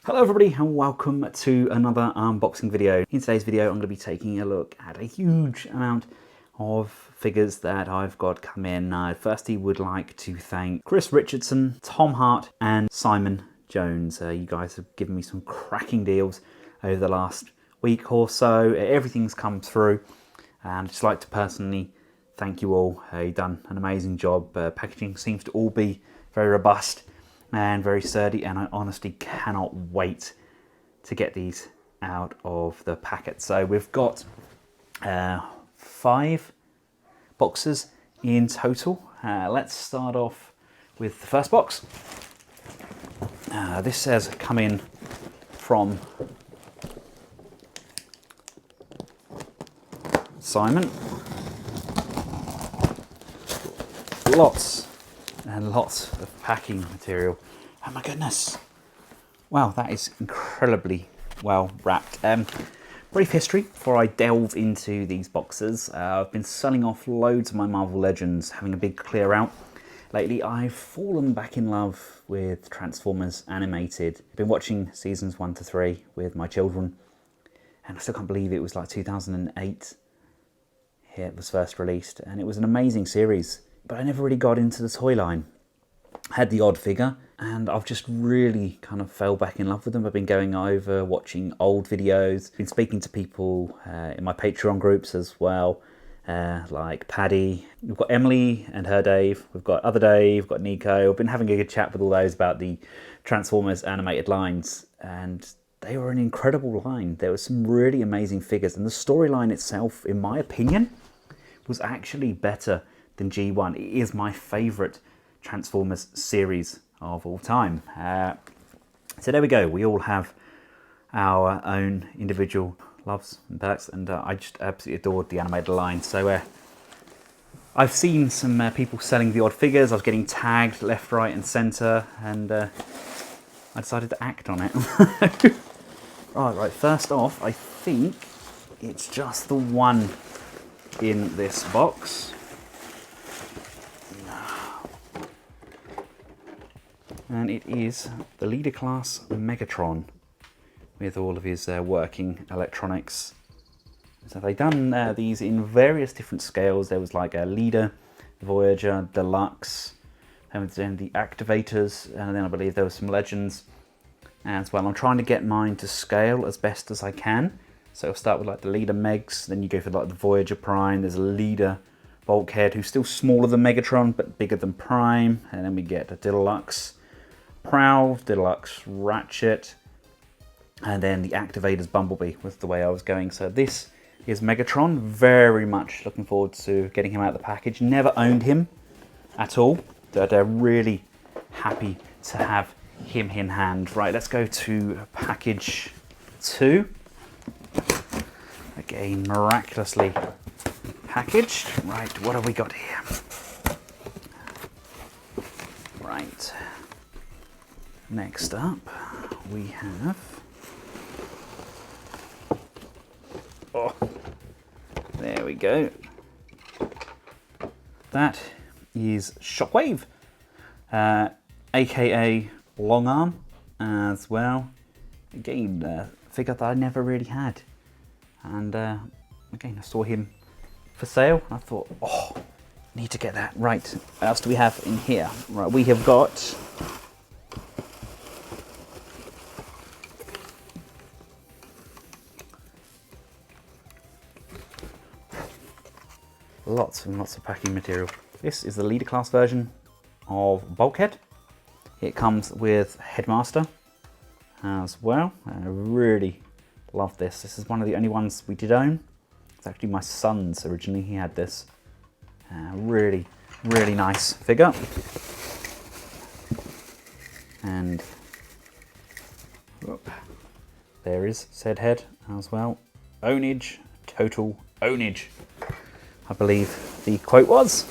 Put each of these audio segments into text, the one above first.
Hello everybody and welcome to another unboxing video. In today's video I'm going to be taking a look at a huge amount of figures that I've got come in. Firstly, would like to thank Chris Richardson, Tom Hart and Simon Jones. You guys have given me some cracking deals over the last week or so. Everything's come through and I'd just like to personally thank you all. You've done an amazing job. Packaging seems to all be very robust and very sturdy, and I honestly cannot wait to get these out of the packet. So we've got 5 boxes in total. Let's start off with the first box. This has come in from Simon. Lots and lots of packing material. Oh my goodness. Wow, that is incredibly well wrapped. Brief history before I delve into these boxes. I've been selling off loads of my Marvel Legends, having a big clear out. Lately I've fallen back in love with Transformers Animated. I've been watching seasons 1 to 3 with my children, and I still can't believe it was like 2008 here it was first released, and it was an amazing series. But I never really got into the toy line. I had the odd figure, and I've just really kind of fell back in love with them. I've been going over, watching old videos, been speaking to people in my Patreon groups as well, like Paddy. We've got Emily and her Dave, we've got other Dave, we've got Nico. I've been having a good chat with all those about the Transformers animated lines, and they were an incredible line. There were some really amazing figures, and the storyline itself, in my opinion, was actually better than G1. It is my favourite Transformers series of all time. So there we go. We all have our own individual loves and perks, and I just absolutely adored the animated line. So I've seen some people selling the odd figures. I was getting tagged left, right and centre, and I decided to act on it. Right, first off, I think it's just the one in this box. And it is the leader class Megatron with all of his working electronics. So they've done these in various different scales. There was like a leader, Voyager, Deluxe, and then the activators, and then I believe there were some legends as well. I'm trying to get mine to scale as best as I can. So I'll start with like the leader Megs, then you go for like the Voyager Prime. There's a leader Bulkhead who's still smaller than Megatron but bigger than Prime, and then we get a Deluxe Prowl, Deluxe Ratchet, and then the Activators Bumblebee was the way I was going. So this is Megatron. Very much looking forward to getting him out of the package. Never owned him at all, but they're really happy to have him in hand. Right, let's go to package 2. Again, miraculously packaged. Right, what have we got here? Right. Next up, we have, oh, there we go. That is Shockwave, aka Long Arm as well. Again, a figure that I never really had, and again I saw him for sale. I thought, oh, need to get that. Right, what else do we have in here? Right, we have got lots and lots of packing material. This is the leader class version of Bulkhead. It comes with Headmaster as well. I really love this. This is one of the only ones we did own. It's actually my son's originally. He had this. Really, really nice figure. And whoop, there is said head as well. Ownage, total ownage, I believe the quote was.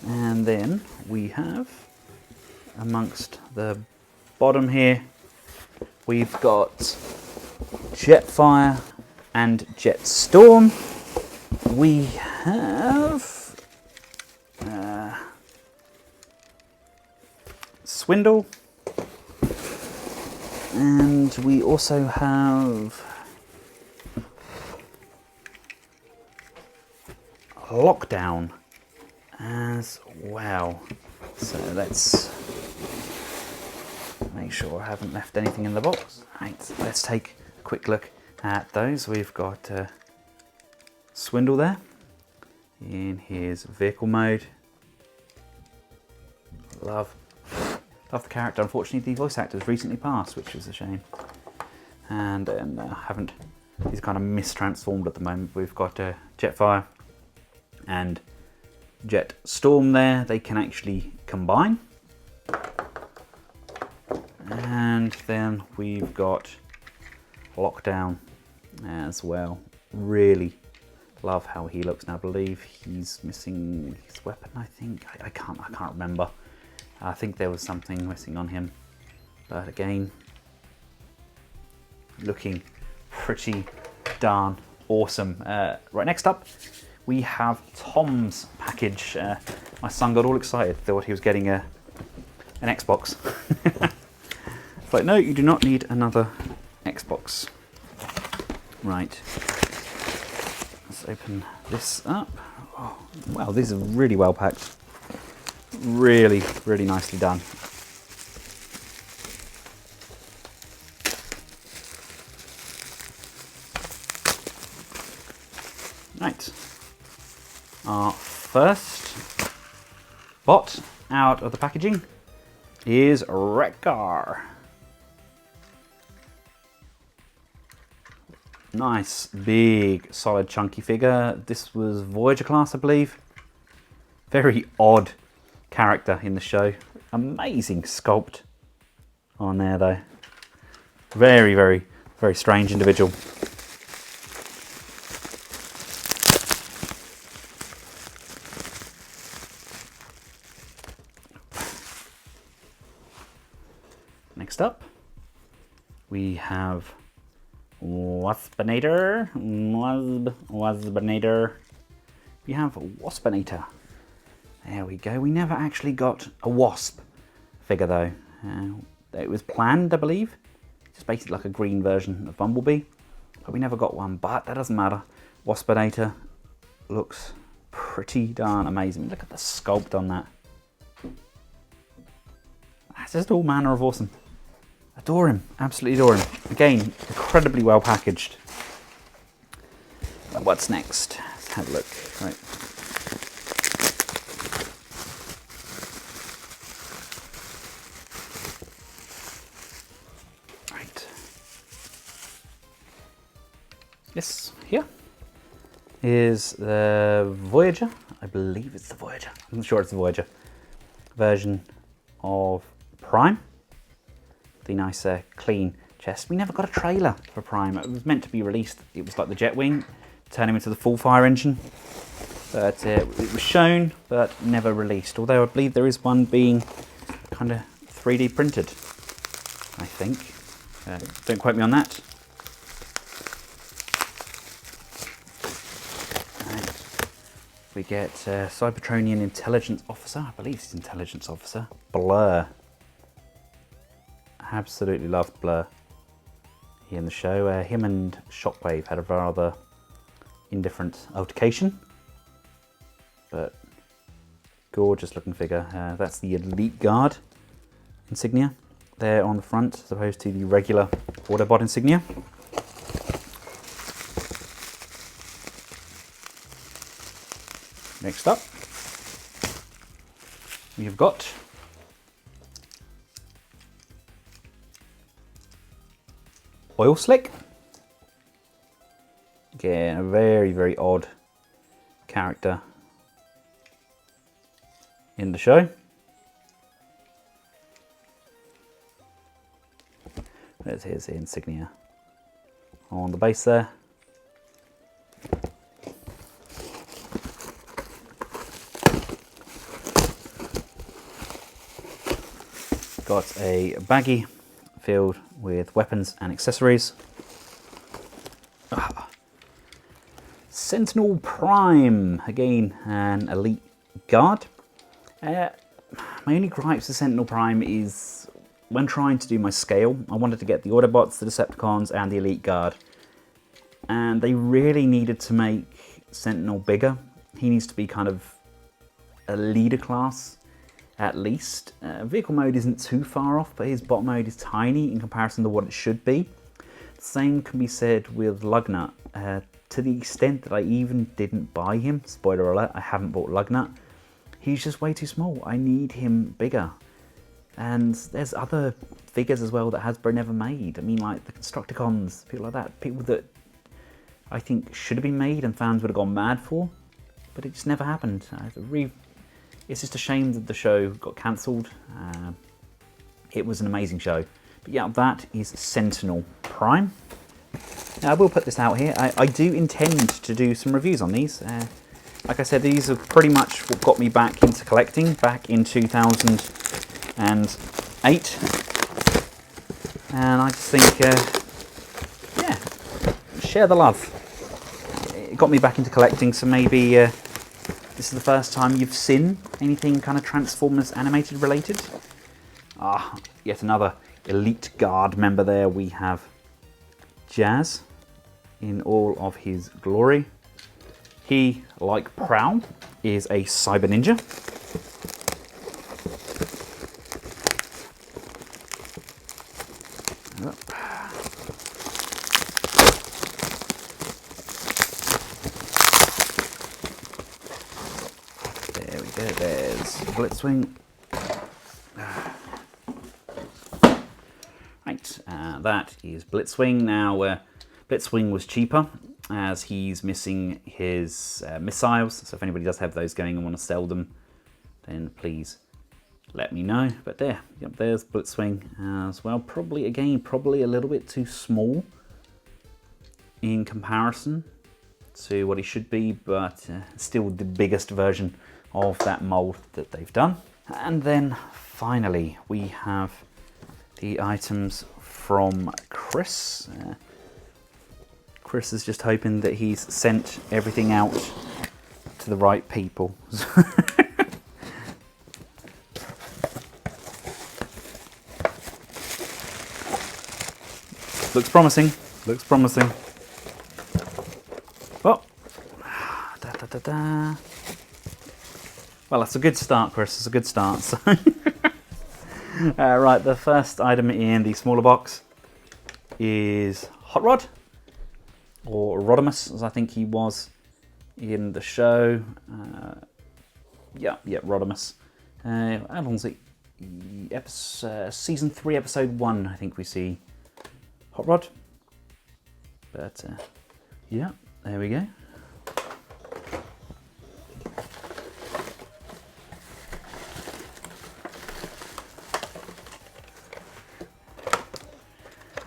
And then we have, amongst the bottom here, we've got Jetfire and Jetstorm. We have Swindle, And we also have Lockdown as well. So let's make sure I haven't left anything in the box. Right, let's take a quick look at those. We've got Swindle there in his vehicle mode. Love the character. Unfortunately, the voice actor has recently passed, which was a shame. And he's kind of mistransformed at the moment. We've got Jetfire and Jetstorm there. They can actually combine. And then we've got Lockdown as well. Really love how he looks now. I believe he's missing his weapon, I think. I can't remember. I think there was something missing on him. But again, looking pretty darn awesome. Right, next up, we have Tom's package. My son got all excited, thought he was getting an Xbox. It's like, no, you do not need another Xbox. Right, let's open this up. Oh, wow, this is really well packed. Really, really nicely done. Right, our first bot out of the packaging is Wreck-Gar. Nice, big, solid, chunky figure. This was Voyager class, I believe. Very odd character in the show. Amazing sculpt on there, though. Very, very, very strange individual. Next up, we have Waspinator. Waspinator. We have Waspinator. There we go. We never actually got a Wasp figure though. It was planned, I believe. Just basically like a green version of Bumblebee. But we never got one, but that doesn't matter. Waspinator looks pretty darn amazing. Look at the sculpt on that. That's just all manner of awesome. Adore him, absolutely adore him. Again, incredibly well packaged. What's next? Let's have a look. Right. Right. This here is the Voyager. I believe it's the Voyager. I'm sure it's the Voyager version of Prime. The nice clean chest. We never got a trailer for Prime. It was meant to be released. It was like the Jetwing, turn him into the full fire engine. But it was shown, but never released. Although I believe there is one being kind of 3D printed, I think. Don't quote me on that. Right. We get Cybertronian Intelligence Officer. I believe it's Intelligence Officer. Blurr. Absolutely loved Blurr here in the show. Him and Shockwave had a rather indifferent altercation, but gorgeous looking figure. That's the Elite Guard insignia there on the front, as opposed to the regular Autobot insignia. Next up, we've got Oil Slick. Again, a very, very odd character in the show. Here's the insignia on the base there. Got a baggie filled with weapons and accessories. Sentinel Prime, again an Elite Guard. My only gripes with Sentinel Prime is when trying to do my scale, I wanted to get the Autobots, the Decepticons, and the Elite Guard. And they really needed to make Sentinel bigger. He needs to be kind of a leader class, at least. Vehicle mode isn't too far off, but his bot mode is tiny in comparison to what it should be. The same can be said with Lugnut. To the extent that I even didn't buy him, spoiler alert, I haven't bought Lugnut. He's just way too small. I need him bigger. And there's other figures as well that Hasbro never made. I mean, like the Constructicons, people like that, people that I think should have been made and fans would have gone mad for, but it just never happened. It's just a shame that the show got cancelled. It was an amazing show. But yeah, that is Sentinel Prime. Now, I will put this out here. I do intend to do some reviews on these. Like I said, these are pretty much what got me back into collecting back in 2008. And I just think, yeah, share the love. It got me back into collecting, so maybe this is the first time you've seen anything kind of Transformers animated related. Ah, yet another Elite Guard member there. We have Jazz in all of his glory. He, like Prowl, is a Cyber Ninja. There we go, there's Blitzwing. Right, that is Blitzwing. Now, Blitzwing was cheaper as he's missing his missiles, so if anybody does have those going and want to sell them, then please let me know. But there, yep, there's Blitzwing as well. Probably, again, probably a little bit too small in comparison to what he should be, but still the biggest version of that mold that they've done. And then finally we have the items from Chris. Chris is just hoping that he's sent everything out to the right people. Looks promising. Looks promising. Oh. Da, da, da, da. Well, that's a good start, Chris. It's a good start. So. Right, the first item in the smaller box is Hot Rod, or Rodimus, as I think he was in the show. Yeah, Rodimus. How long is it? Season 3, episode 1, I think we see Hot Rod. But yeah, there we go.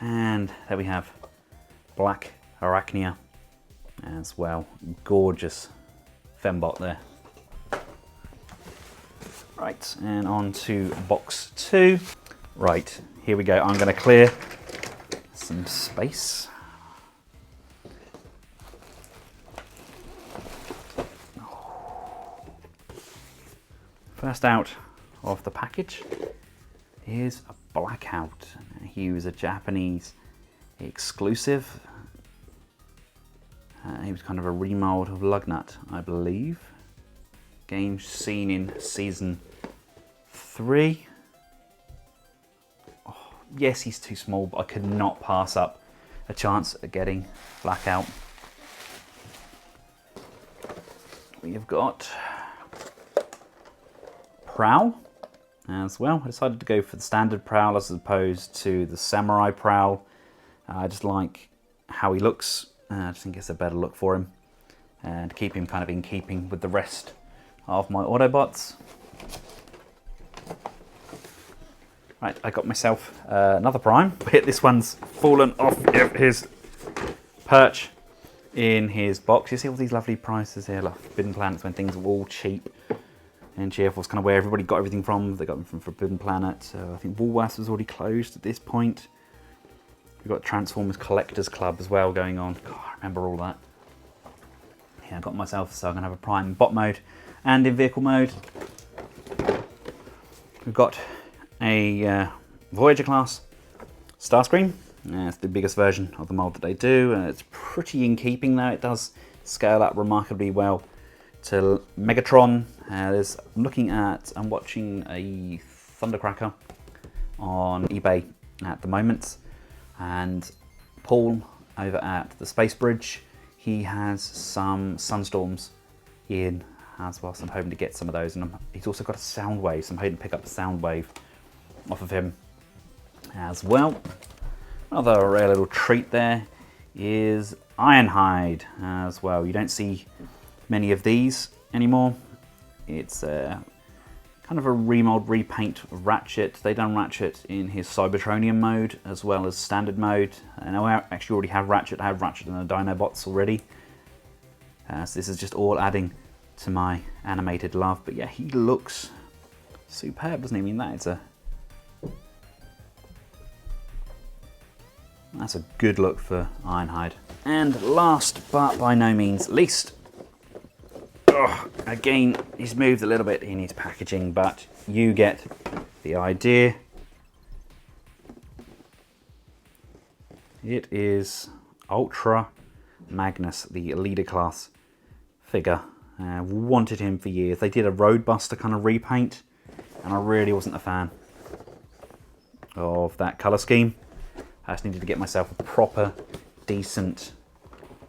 And there we have Blackarachnia as well. Gorgeous fembot there. Right, and on to box 2. Right, here we go. I'm going to clear some space. First out of the package is a Blackout. He was a Japanese exclusive. He was kind of a remold of Lugnut, I believe. Game seen in season 3. Oh, yes, he's too small, but I could not pass up a chance at getting Blackout. We have got Prowl as well. I decided to go for the standard Prowl as opposed to the Samurai Prowl. I just like how he looks. I just think it's a better look for him, and to keep him kind of in keeping with the rest of my Autobots. Right, I got myself another Prime, but this one's fallen off his perch in his box. You see all these lovely prices here, like Forbidden Planets, when things were all cheap. And GF was kind of where everybody got everything from. They got them from Forbidden Planet. So I think Woolworths was already closed at this point. We've got Transformers Collectors Club as well going on. God, I remember all that. Yeah, I got myself, so I'm going to have a Prime in bot mode and in vehicle mode. We've got a Voyager class Starscream. It's the biggest version of the mold that they do, and it's pretty in keeping though. It does scale up remarkably well to Megatron. I'm watching a Thundercracker on eBay at the moment, and Paul over at the Space Bridge, he has some Sunstorms in as well, so I'm hoping to get some of those. And he's also got a Soundwave, so I'm hoping to pick up a Soundwave off of him as well. Another rare little treat there is Ironhide as well. You don't see many of these anymore. It's kind of a remold, repaint of Ratchet. They done Ratchet in his Cybertronian mode as well as standard mode. And I actually already have Ratchet. I have Ratchet and the Dinobots already. So this is just all adding to my animated love. But yeah, he looks superb, doesn't he? I mean, that's a good look for Ironhide. And last but by no means least, again, he's moved a little bit in his packaging, but you get the idea. It is Ultra Magnus, the leader class figure. Wanted him for years. They did a Roadbuster kind of repaint, and I really wasn't a fan of that colour scheme. I just needed to get myself a proper, decent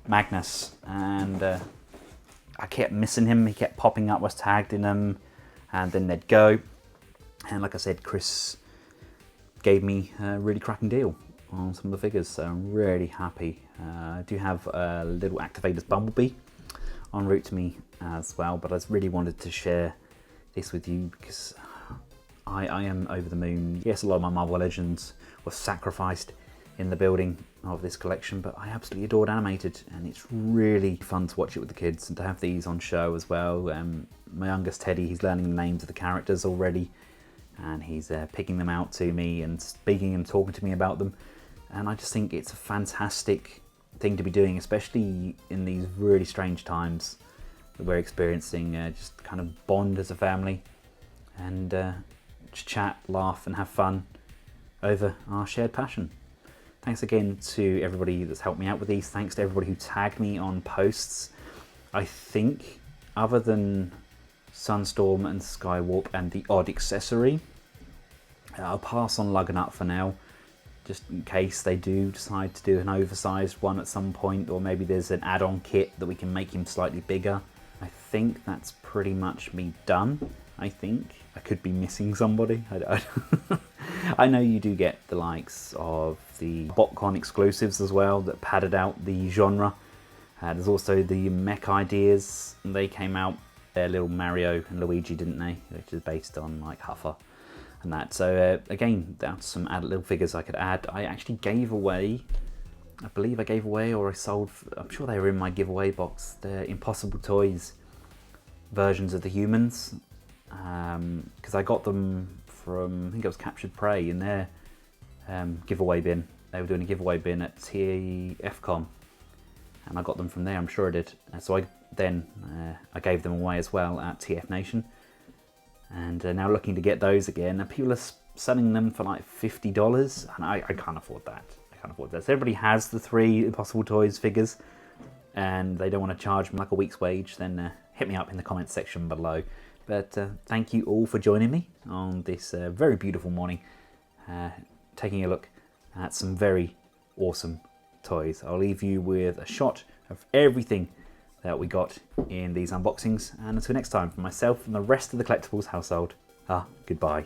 Magnus, and I kept missing him. He kept popping up, was tagged in them, and then they'd go. And like I said, Chris gave me a really cracking deal on some of the figures, so I'm really happy. I do have a little Activator's Bumblebee en route to me as well, but I just really wanted to share this with you because I am over the moon. Yes, a lot of my Marvel Legends was sacrificed in the building of this collection, but I absolutely adored animated, and it's really fun to watch it with the kids and to have these on show as well. My youngest Teddy, he's learning the names of the characters already, and he's picking them out to me and speaking and talking to me about them, and I just think it's a fantastic thing to be doing, especially in these really strange times that we're experiencing. Just kind of bond as a family and just chat, laugh and have fun over our shared passion. Thanks again to everybody that's helped me out with these. Thanks to everybody who tagged me on posts. I think, other than Sunstorm and Skywarp and the odd accessory, I'll pass on Lug and Up for now, just in case they do decide to do an oversized one at some point, or maybe there's an add-on kit that we can make him slightly bigger. I think that's pretty much me done. I think I could be missing somebody. I know you do get the likes of the BotCon exclusives as well that padded out the genre. There's also the mech ideas. They came out, their little Mario and Luigi, didn't they? Which is based on like Huffer and that. So again, that's some added little figures I could add. I actually gave away, I believe I gave away or I sold, I'm sure they were in my giveaway box, the Impossible Toys versions of the humans. Because I got them from, I think it was Captured Prey in their giveaway bin. They were doing a giveaway bin at TFCon, and I got them from there, I'm sure I did. So I gave them away as well at TF Nation, and now looking to get those again. And people are selling them for like $50, and I can't afford that. I can't afford that. So everybody has the 3 Impossible Toys figures, and they don't want to charge me like a week's wage, then hit me up in the comments section below. But thank you all for joining me on this very beautiful morning, taking a look at some very awesome toys. I'll leave you with a shot of everything that we got in these unboxings, and until next time, from myself and the rest of the Collectables household, goodbye.